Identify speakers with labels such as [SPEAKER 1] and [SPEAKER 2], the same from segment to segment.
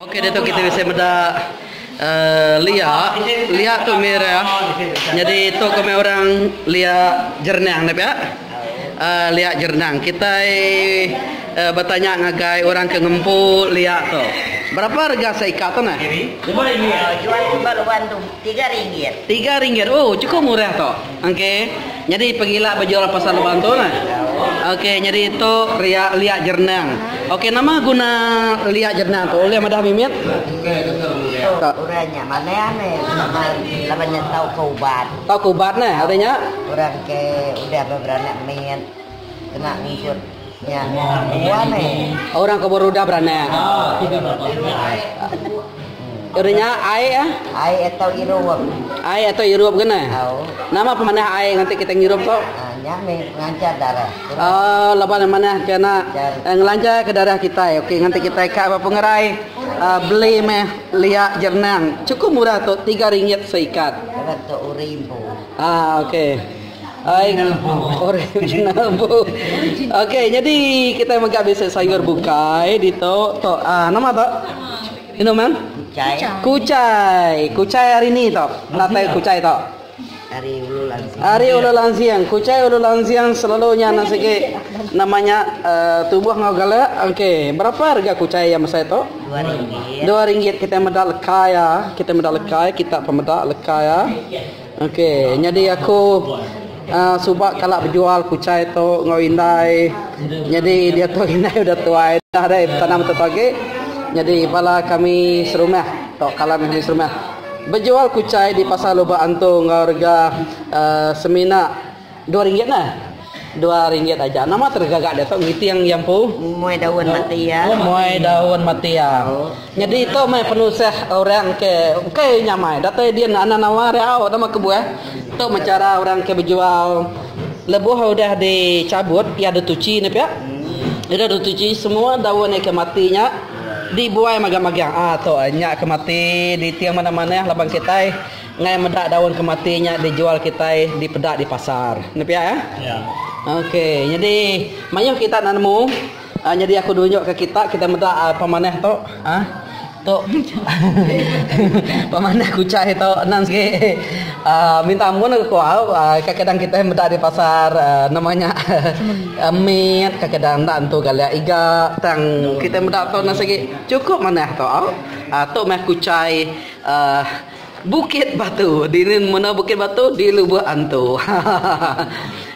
[SPEAKER 1] Oke, Dato kita bisa beda lihat tuh merah. Jadi itu kami orang lihat jernang, ya. Lihat jernang. Kita bertanya ngagai orang ke ngempu lihat tuh. Berapa harga seikat tuh nah?
[SPEAKER 2] Jual baluan tuh RM3.
[SPEAKER 1] RM3. Oh, cukup murah tuh. Oke. Jadi pergilah berjual pasar Lebantu nah. Oke, jadi itu lihat jernang. Oke, nama guna lihat jernang tuh. Lihat madah mimit.
[SPEAKER 2] Orangnya mana aneh, namanya tahu kaubat.
[SPEAKER 1] Tahu kaubat nah, artinya?
[SPEAKER 2] Orang ke udah beranak main kena ngikutnya gua nih.
[SPEAKER 1] Orang keburu udah beranak. Artinya ai ya?
[SPEAKER 2] Ai atau irup.
[SPEAKER 1] Ai atau irup kena? Nama pemanah ai nanti kita ngirup tuh.
[SPEAKER 2] Nyame ngancar darah.
[SPEAKER 1] Oh, lepas mana kena ngelancar ke darah kita. Oke, nanti kita ikat apa pengerai beli lihat jernang. Cukup murah tuh, RM3 seikat.
[SPEAKER 2] Untuk RM1.000.
[SPEAKER 1] Oke. Oke, jadi kita magak bisa sayur bukai di to nama to? Ini man? Kucai hari ini to. Latai kucai to. Hari ulu lansiang. Kucai ulu lansiang selalunya nasi namanya tubuh ngogala. Oke, berapa harga kucai yang saya to? RM2. Kita medal kaya, kita pemedal kaya. Oke, jadi aku subak kalau berjual kucai tu ngawindai. Jadi dia tu indai udah tua dah ada tanam tetagi. Jadi pala kami serumah tok kalau kami serumah berjual kucai di pasar Lubak Antu harga semina RM2 nah. RM2 aja. Nama tergagak dia tu ngiti yang pu
[SPEAKER 2] muai daun matia.
[SPEAKER 1] Muai daun matia. Jadi itu mai penusah orang ke nyamai. Data dia anak nawar au nama kebuah. Itu cara orang ke berjual lebuh udah dicabut, ya ada tuci ni ya. Ada tuci semua daun ke matinya dibuai magang-magang. Tu nya ke mati di tiang mana-mana labang kita ngai medak daun ke matinya dijual kita di pedak di pasar. Ni ya. Ya. Oke, jadi mayung kita nemu. Jadi aku tunjuk ke kita medak pemanah tu. Tok pemanah kucai tu nan sikit minta ampun aku kadang kita medak di pasar namanya mit kadang tak antu galia iga tang kita medak tu nan sikit cukup mana tu tok mah kucai Bukit Batu di mana Bukit Batu di Lubuk Antu.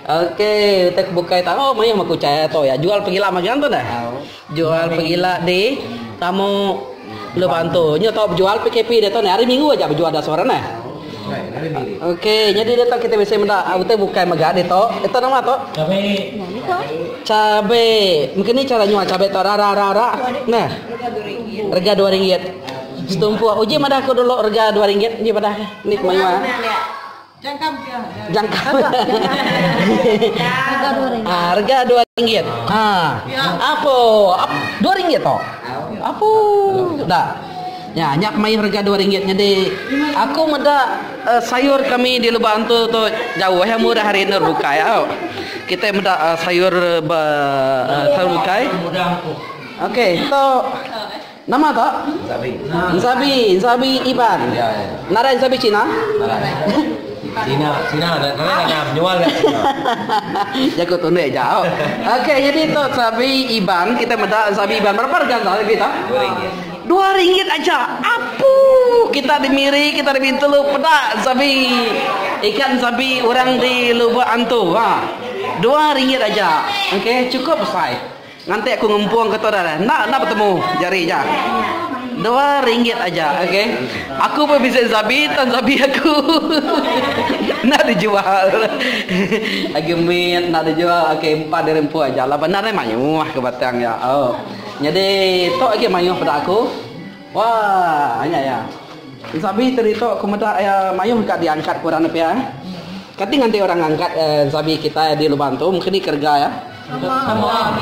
[SPEAKER 1] Oke, kita bukai tahu mana yang aku caya tu ya. Jual pergilah magang tu dah. Jual pergilah di tamu Lubuk Antu. Nyo tahu jual PKP dia tu hari Minggu aja berjual dah seorang nah. Oke, jadi dia tu kita bisa minta kita bukai magang dia tu. Itu nama tu? Cabe. Mungkin ni cara nyual cabe tu rara. Nah. Harga RM2. Setumpu uji madah aku dulu harga RM2 ni pada ni kemana? Jangkam. Harga RM2. Apa? RM2 toh? Apa? Dah. Ya, nyak mai harga RM2. Jadi aku meda sayur kami di Lubuk Antu tu jauh yang murah hari ini buka ya. Kita meda sayur buka. Okey, tu nama tak? Sabi Iban. Nara Sabi Cina.
[SPEAKER 3] Cina ada menjual kat Cina.
[SPEAKER 1] Jago tunde aja. Okey, jadi tu Sabi Iban kita medak Sabi Iban berapa harga Sabi kita? RM2 aja. Apu kita dimiri kita dibintelu pedak Sabi ikan sabi orang di Lubuk Antu. RM2 aja. Okey, cukup besar. Nanti aku ngempung ke tora dah. Nak bertemu jari aja. RM2 aja, okey. Aku pun bisa sabi tan sabi aku. Nak dijual. Agemin nak dijual. Okey, 4 RM4 aja. Lah benar mayuh ke batang ya. Oh. Jadi tok lagi mayuh pada aku. Wah, hanya ya. Sabi tadi tok kemudak mayuh kat diangkat kurang apa ya. Kati nanti orang angkat sabi kita di Lubuk Antu mungkin ni kerja ya. Sama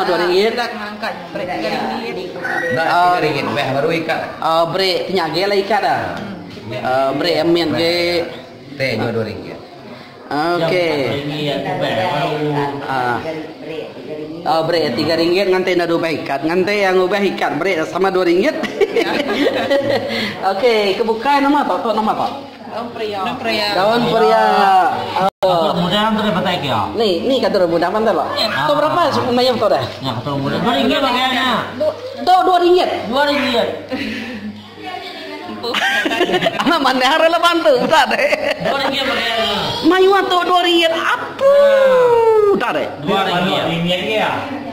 [SPEAKER 1] RM2.
[SPEAKER 2] Tak ngangkat brek RM3.
[SPEAKER 3] RM3 baru ikat.
[SPEAKER 1] Brek penyage lah ikat dah. Brek amin ke.
[SPEAKER 3] Teh juga RM2.
[SPEAKER 1] Okey.
[SPEAKER 2] RM3 tu baru.
[SPEAKER 1] Oh, beri 3 ringgit nganti nak ubah ikat. Nganti yang ubah ikat beri sama 2 ringgit. Okey, kebuka nama tok nama tok. Daun pria.
[SPEAKER 3] Kalau mudah tu dapat tak ya?
[SPEAKER 1] Ni kata mudah pantai lah. Tu berapa semuanya tu dah?
[SPEAKER 3] Ya, kalau mudah 2 ringgit pakaiannya.
[SPEAKER 1] Tu 2 ringgit.
[SPEAKER 3] 2 ringgit.
[SPEAKER 1] Anak mana hari lepas tu, tak deh.
[SPEAKER 3] 2 ringgit pakaiannya.
[SPEAKER 1] Mayu tu 2 ringgit. Apa? Tak deh.
[SPEAKER 3] 2 ringgit ya.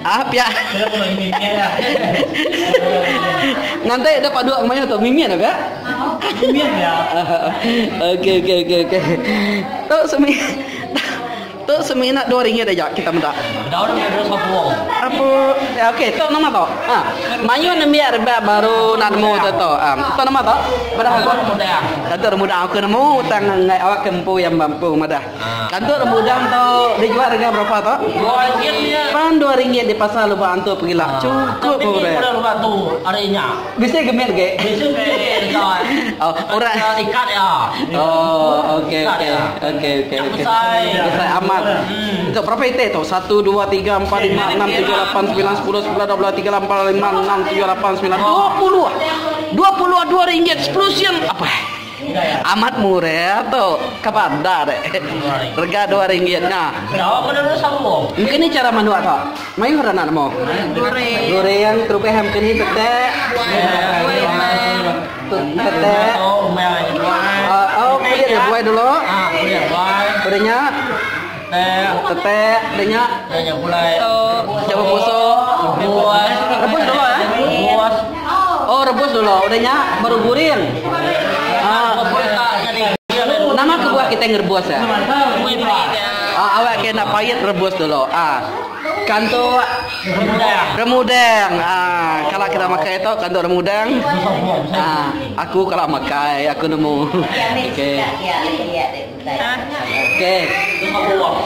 [SPEAKER 1] Apa ya?
[SPEAKER 3] Saya pun ini ya.
[SPEAKER 1] Nanti dapat 2 mayu tu mimian apa?
[SPEAKER 3] Mimian ya.
[SPEAKER 1] Okey. Tu semi nak 2 ringgit aja kita minta.
[SPEAKER 3] Daun ada sapu.
[SPEAKER 1] Apa? Okey, tu nama tu. Mayu nak biar baru nak nemu tu. Tu nama tu. Padahal
[SPEAKER 3] Mudah.
[SPEAKER 1] kantor mudah aku nemu tang ngai awak kempu yang mampu madah. Kantor mudah tu dijual harga berapa tu?
[SPEAKER 3] 2 ringgit dia.
[SPEAKER 1] Pan 2 ringgit di pasar lupa antu pergi lah. Cukup
[SPEAKER 3] Tapi
[SPEAKER 1] murah.
[SPEAKER 3] lupa tu adanya.
[SPEAKER 1] Bisa gemit ke?
[SPEAKER 3] Besok kan.
[SPEAKER 1] Oh, orang
[SPEAKER 3] ikat ya.
[SPEAKER 1] Oh, okey.
[SPEAKER 3] Besar.
[SPEAKER 1] Besar amat. Itu berapa itu tu? 1 2 3 4 5 6 7 8 9 10 11 12 13 14 15 16 17 18 19 20 22 ringgit 10 sen apa? Amat murah tu. Kapan dah deh. Harga 2 ringgit nah.
[SPEAKER 3] Berapa pada sapu?
[SPEAKER 1] Mungkin ini cara mandu atau? Mayu orang nak mau? Goreng terus ham kini tetek. Tetek. Oh, kulit ya buai dulu. Kulinya. Tetek, kulinya.
[SPEAKER 3] Mulai.
[SPEAKER 1] Coba busuk. Rebus dulu ya. Oh, rebus dulu. Udahnya baru guring. Nama kebuah kita yang rebus ya. Awak kena pahit rebus dulu. Kantor remudang. Kalau kita makan itu kantor remudang. Aku kalau makan aku nemu. Okey. Okey.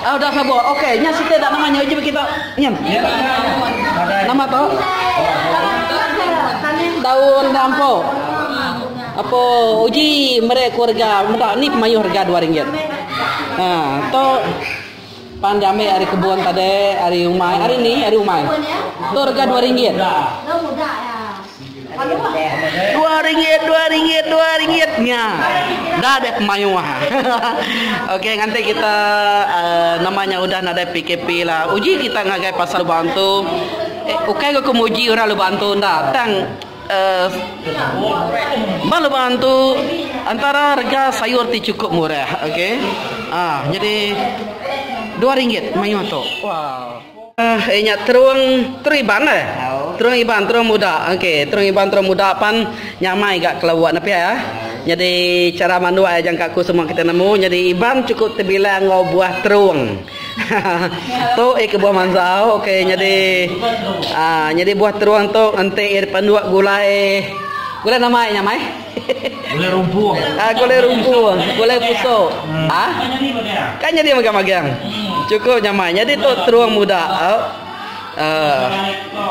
[SPEAKER 1] Udah sabu. Okey, nya kita dak namanya uji kita. Nyam. Nama tu? Daun dampo. Apa uji mereka keluarga muda ni pemayu harga 2 ringgit. Tu pandai hari kebun tadi, hari umai, hari ni hari umai. Tu harga 2 ringgit. 2 ringgitnya. Dah ada pemayu. Okey, nanti kita namanya udah ada PKP lah. Uji kita ngagai pasal bantu. Okey aku muji orang lu bantu ndak. Tang balu bantu antara harga sayur ti cukup murah, okey. Jadi 2 ringgit mayu tu. Wow. Nya terung iban eh. Terung iban terung muda. Okey, terung iban terung muda pan nyamai gak kelawat napi ya. Jadi cara mandu ajang kakku semua kita nemu. Jadi iban cukup terbilang ngau buah terung. Tu buah mansau. Okey, jadi buah terung tu nanti panduak gulai namai nyamai.
[SPEAKER 3] Gulai rumpung.
[SPEAKER 1] Gulai rumpung, gulai pusuk. Kan jadi magang-magang. Cukup nyamai. Jadi tu terung muda.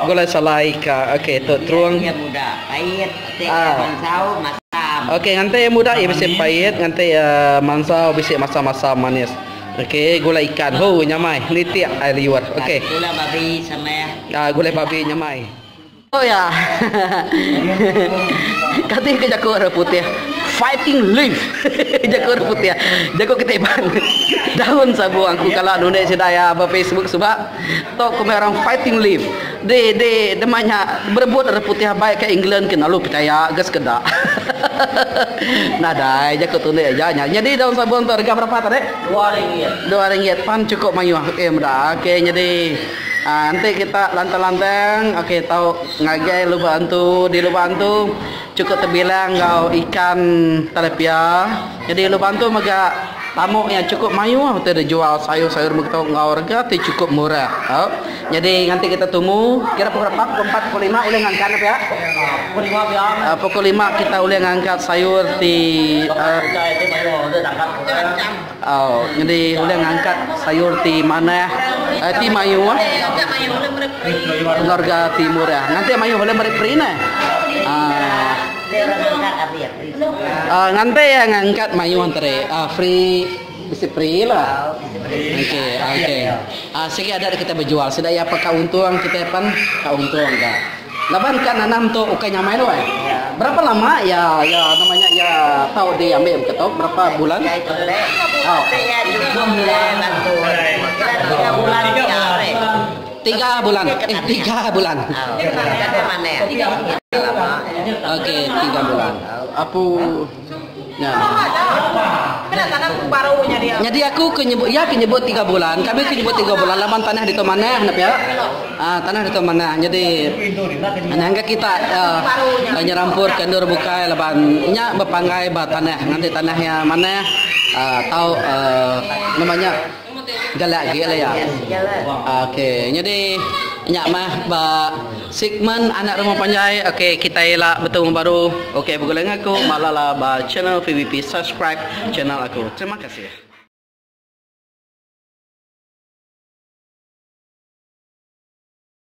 [SPEAKER 1] Gulai salaika. Okey, tu terung
[SPEAKER 2] muda. Pahit, mansau, masam.
[SPEAKER 1] Okey, nanti yang muda bisa pahit, nanti mansau bisa masam-masam manis. Okey, gulai ikan. Nyamai. Ni tiap air liur. Okey.
[SPEAKER 2] Gulai babi sama ya.
[SPEAKER 1] Gulai babi nyamai. Oh ya. Katanya ke jago orang putih. Fighting leaf. Jago orang putih. Jago ketiban. Daun sabu aku kalau Indonesia daya apa Facebook sebab tok orang fighting leaf. De namanya berebut orang putih baik ke England kena lu percaya gas kedak. Nah dah jago tunai aja. Jadi daun sabu untuk harga berapa tadi?
[SPEAKER 3] 2 ringgit.
[SPEAKER 1] 2 ringgit pan cukup mayu. Okey mudah. Okey jadi nanti kita lantang-lantang. Okey tahu ngagai lu bantu di lu bantu cukup terbilang kau ikan tilapia. Jadi lu bantu maga tamu yang cukup mayu kita jual sayur-sayur begitu ngau harga tu cukup murah. Jadi nanti kita tunggu kira pukul berapa? 4 pukul 5 boleh ngangkat ya? Pukul 5 kita boleh ngangkat sayur di jadi boleh ngangkat sayur di mana? Di mayu harga timur ya. Nanti mayu boleh meriprin nanti yang ngangkat mayu antara free bisa free lah. Oke. Sige ada kita berjual. Sudah ya apa keuntungan kita pan keuntungan enggak. Laban kan nanam tu oke nyamai loh. Berapa lama ya namanya ya tahu dia ambil ketok berapa bulan?
[SPEAKER 2] Ya itu leh. Oh, ya cukup leh bantu. Kira 3 bulan ya.
[SPEAKER 1] 3 bulan. 3 bulan.
[SPEAKER 2] Ada mana ya?
[SPEAKER 1] Oke, 3 bulan. Apu ya. Jadi aku kenyebut 3 bulan. Kami kenyebut 3 bulan. Laman tanah di mana nap ya? Tanah di mana. Jadi nangga kita nyerampur kendur bukai laban nya bepanggai ba tanah. Nanti tanahnya mana tahu namanya galak gila ya. Oke, jadi nyak mah ba segmen anak rumah panjai. Oke, kita elak bertemu baru. Oke, boleh ngaku malala ba channel VVP subscribe channel aku. Terima kasih.